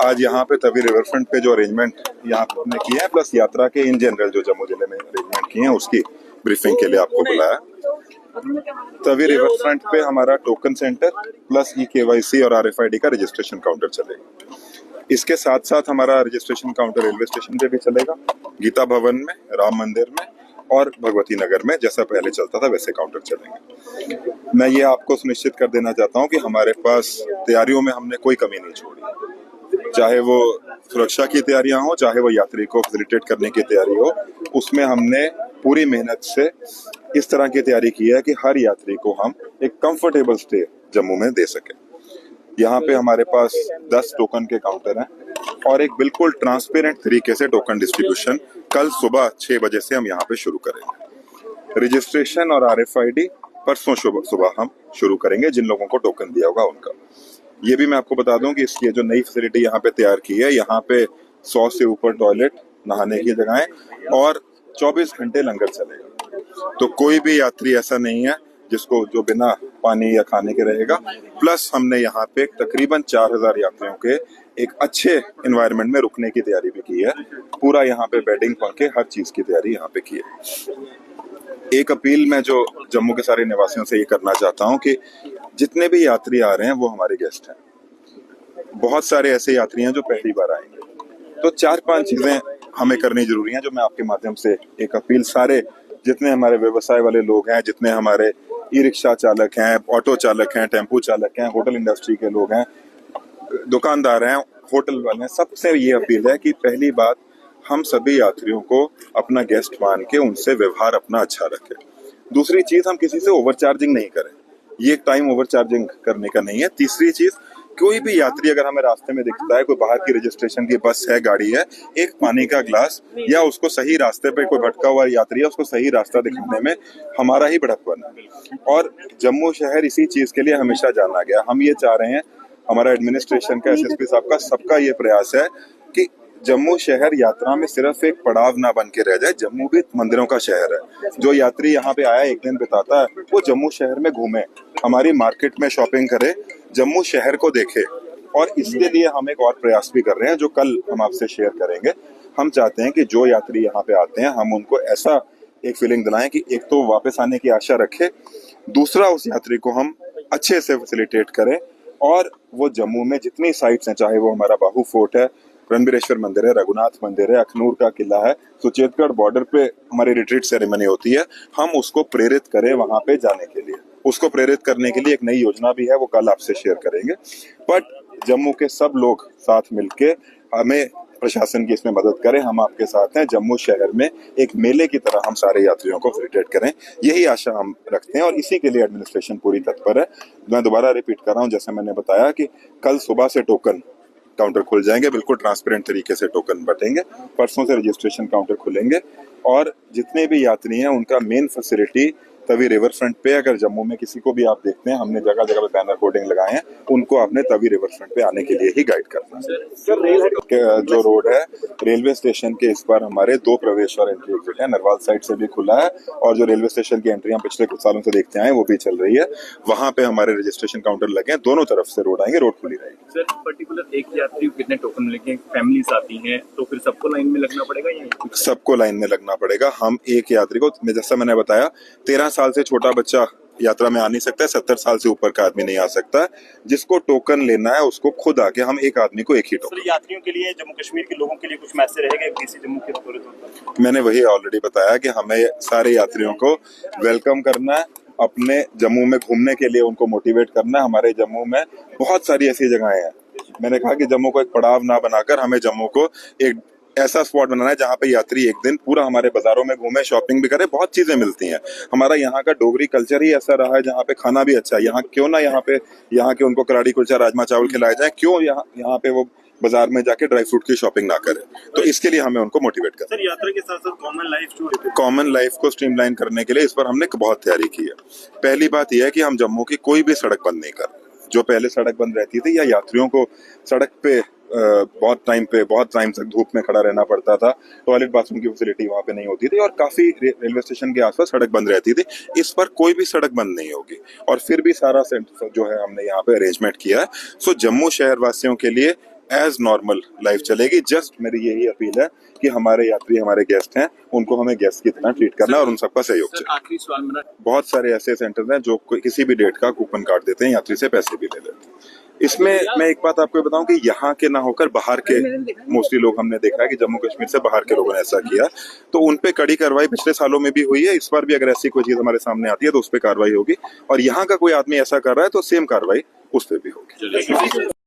आज यहाँ पे तवी रिवर फ्रंट पे जो अरेंजमेंट यहाँ ने किए हैं, प्लस यात्रा के इन जनरल जो जम्मू जिले में अरेंजमेंट किए हैं, उसकी ब्रीफिंग के लिए आपको बुलाया। तवी रिवर फ्रंट पे हमारा टोकन सेंटर प्लस EKYC और RFID का रजिस्ट्रेशन काउंटर चलेगा। इसके साथ साथ हमारा रजिस्ट्रेशन काउंटर रेलवे स्टेशन पे भी चलेगा, गीता भवन में, राम मंदिर में और भगवती नगर में जैसा पहले चलता था वैसे काउंटर चलेंगे। मैं ये आपको सुनिश्चित कर देना चाहता हूँ कि हमारे पास तैयारियों में हमने कोई कमी नहीं छोड़ी, चाहे वो सुरक्षा की तैयारियां हो, चाहे वो यात्री को फैसिलिटेट करने की तैयारी हो, उसमें हमने पूरी मेहनत से इस तरह की तैयारी की है कि हर यात्री को हम एक कंफर्टेबल स्टे जम्मू में दे सके। यहाँ पे हमारे पास 10 टोकन के काउंटर हैं और एक बिल्कुल ट्रांसपेरेंट तरीके से टोकन डिस्ट्रीब्यूशन कल सुबह 6 बजे से हम यहाँ पे शुरू करेंगे। रजिस्ट्रेशन और RFID परसों सुबह हम शुरू करेंगे, जिन लोगों को टोकन दिया होगा उनका। ये भी मैं आपको बता दूं कि इसकी जो नई फैसिलिटी यहाँ पे तैयार की है, यहाँ पे 100 से ऊपर टॉयलेट, नहाने की जगहें और 24 घंटे लंगर चलेगा। तो कोई भी यात्री ऐसा नहीं है जिसको जो बिना पानी या खाने के रहेगा। प्लस हमने यहाँ पे तकरीबन 4000 यात्रियों के एक अच्छे एनवायरनमेंट में रुकने की तैयारी भी की है। पूरा यहाँ पे बेडिंग, पंखे, हर चीज की तैयारी यहाँ पे की है। एक अपील मैं जो जम्मू के सारे निवासियों से ये करना चाहता हूँ कि जितने भी यात्री आ रहे हैं वो हमारे गेस्ट हैं। बहुत सारे ऐसे यात्री हैं जो पहली बार आएंगे, तो 4-5 चीजें हमें करनी जरूरी हैं, जो मैं आपके माध्यम से एक अपील सारे जितने हमारे व्यवसाय वाले लोग हैं, जितने हमारे ई-रिक्शा चालक हैं, ऑटो चालक हैं, टेम्पू चालक हैं, होटल इंडस्ट्री के लोग हैं, दुकानदार हैं, होटल वाले हैं, सबसे ये अपील है कि पहली बात, हम सभी यात्रियों को अपना गेस्ट मान के उनसे व्यवहार अपना अच्छा रखें। दूसरी चीज, हम किसी से ओवरचार्जिंग नहीं करें, ये एक टाइम ओवरचार्जिंग करने का नहीं है। तीसरी चीज, कोई भी यात्री अगर हमें रास्ते में दिखता है, कोई बाहर की रजिस्ट्रेशन की बस है, गाड़ी है, एक पानी का ग्लास या उसको सही रास्ते पे कोई भटका हुआ यात्री है, उसको सही रास्ता दिखाने में हमारा ही बड़प्पन है। और जम्मू शहर इसी चीज के लिए हमेशा जाना गया। हम ये चाह रहे हैं, हमारा एडमिनिस्ट्रेशन का, SSP साहब का, सबका ये प्रयास है कि जम्मू शहर यात्रा में सिर्फ एक पड़ाव ना बन के रह जाए। जम्मू भी मंदिरों का शहर है। जो यात्री यहाँ पे आया, एक दिन बिताता है, वो जम्मू शहर में घूमे, हमारी मार्केट में शॉपिंग करे, जम्मू शहर को देखे। और इसके लिए हम एक और प्रयास भी कर रहे हैं, जो कल हम आपसे शेयर करेंगे। हम चाहते हैं कि जो यात्री यहाँ पे आते हैं, हम उनको ऐसा एक फीलिंग दिलाएं कि एक तो वापस आने की आशा रखे, दूसरा उस यात्री को हम अच्छे से फैसिलिटेट करें। और वो जम्मू में जितनी साइट्स हैं, चाहे वो हमारा बाहू फोर्ट है, रणबीरेश्वर मंदिर है, रघुनाथ मंदिर है, अखनूर का किला है, सुचेतगढ़ बॉर्डर पे हमारी रिट्रीट सेरेमनी होती है, हम उसको प्रेरित करें वहां पे जाने के लिए। उसको प्रेरित करने के लिए एक नई योजना भी है, वो कल आपसे शेयर करेंगे। बट जम्मू के सब लोग साथ मिलके हमें, प्रशासन की इसमें मदद करें, हम आपके साथ हैं। जम्मू शहर में एक मेले की तरह हम सारे यात्रियों को फैसिलिटेट करें, यही आशा हम रखते हैं और इसी के लिए एडमिनिस्ट्रेशन पूरी तत्पर है। मैं दोबारा रिपीट कर रहा हूँ, जैसे मैंने बताया कि कल सुबह से टोकन काउंटर खुल जाएंगे, बिल्कुल ट्रांसपेरेंट तरीके से टोकन बटेंगे। परसों से रजिस्ट्रेशन काउंटर खुलेंगे और जितने भी यात्री हैं उनका main facility Tawi river front पे, अगर जम्मू में किसी को भी आप देखते हैं, हमने जगह जगह पे बैनर होर्डिंग लगाए हैं, उनको आपने तवी रिवर फ्रंट पे आने के लिए ही गाइड करना है। जो रोड है रेलवे स्टेशन के, इस बार हमारे 2 प्रवेश और एंट्री एग्जिट है। नरवाल साइड से भी खुला है और जो रेलवे स्टेशन की एंट्री हम पिछले कुछ सालों से देखते आए वो भी चल रही है। वहाँ पे हमारे रजिस्ट्रेशन काउंटर लगे हैं, दोनों तरफ से रोड आएंगे, रोड खुली रहेगी। सर, पर्टिकुलर एक यात्री को कितने टोकन मिलेंगे? फैमिलीज आती हैं तो फिर सबको लाइन में लगना पड़ेगा या सबको लाइन में लगना पड़ेगा। हम एक यात्री को, जैसा मैंने बताया, 13 साल से छोटा बच्चा यात्रा में आ नहीं सकता है, 70 साल से ऊपर का आदमी नहीं आ सकता। जिसको टोकन लेना है उसको खुद आके, हम एक आदमी को एक ही टोकन। यात्रियों के लिए, जम्मू कश्मीर के लोगों के लिए कुछ मैसेज रहेगा डीसी जम्मू के तौर पर? मैंने वही ऑलरेडी बताया कि हमें सारे यात्रियों को वेलकम करना है, अपने जम्मू में घूमने के लिए उनको मोटिवेट करना है। हमारे जम्मू में बहुत सारी ऐसी जगहें हैं। मैंने कहा कि जम्मू को एक पड़ाव ना बनाकर हमें जम्मू को एक ऐसा स्पॉट बनाना है जहाँ पे यात्री एक दिन पूरा हमारे बाजारों में घूमे, शॉपिंग भी करे, बहुत चीजें मिलती हैं। हमारा यहाँ का डोगरी कल्चर ही ऐसा रहा है जहाँ पे खाना भी अच्छा है। यहाँ क्यों ना यहाँ के उनको कराड़ी कुलचा, राजमा चावल खिलाए जाए, क्यों यहाँ पे वो बाजार में जाके ड्राई फ्रूट की शॉपिंग ना करें। तो इसके लिए हमें उनको मोटिवेट करना है। सर, यात्रा के साथ साथ कॉमन लाइफ को स्ट्रीमलाइन करने के लिए इस पर हमने बहुत तैयारी की है। पहली बात यह है कि हम जम्मू की कोई भी सड़क बंद नहीं कर रहे। जो पहले सड़क बंद रहती थी या यात्रियों को सड़क पे बहुत टाइम तक धूप में खड़ा रहना पड़ता था। टॉयलेट बाथरूम की फैसिलिटी वहां पे नहीं होती थी और काफी रेलवे स्टेशन के आसपास सड़क बंद रहती थी। इस पर कोई भी सड़क बंद नहीं होगी और फिर भी सारा सेंटर जो है हमने यहाँ पे अरेंजमेंट किया है। सो जम्मू शहर वासियों के लिए एज नॉर्मल लाइफ चलेगी। जस्ट मेरी यही अपील है कि हमारे यात्री हमारे गेस्ट हैं, उनको हमें गेस्ट की तरह ट्रीट करना है और उन सबका सहयोग चाहिए। आखिरी सवाल मेरा, बहुत सारे ऐसे सेंटर हैं जो किसी भी डेट का कूपन काट देते हैं, यात्री से पैसे भी ले लेते हैं। इसमें मैं एक बात आपको बताऊं कि यहाँ के ना होकर बाहर के मोस्टली लोग हमने देखा है कि जम्मू कश्मीर से बाहर के लोगों ने ऐसा किया, तो उन पे कड़ी कार्रवाई पिछले सालों में भी हुई है। इस बार भी अगर ऐसी कोई चीज हमारे सामने आती है तो उस पर कार्रवाई होगी और यहाँ का कोई आदमी ऐसा कर रहा है तो सेम कार्रवाई उस पर भी होगी।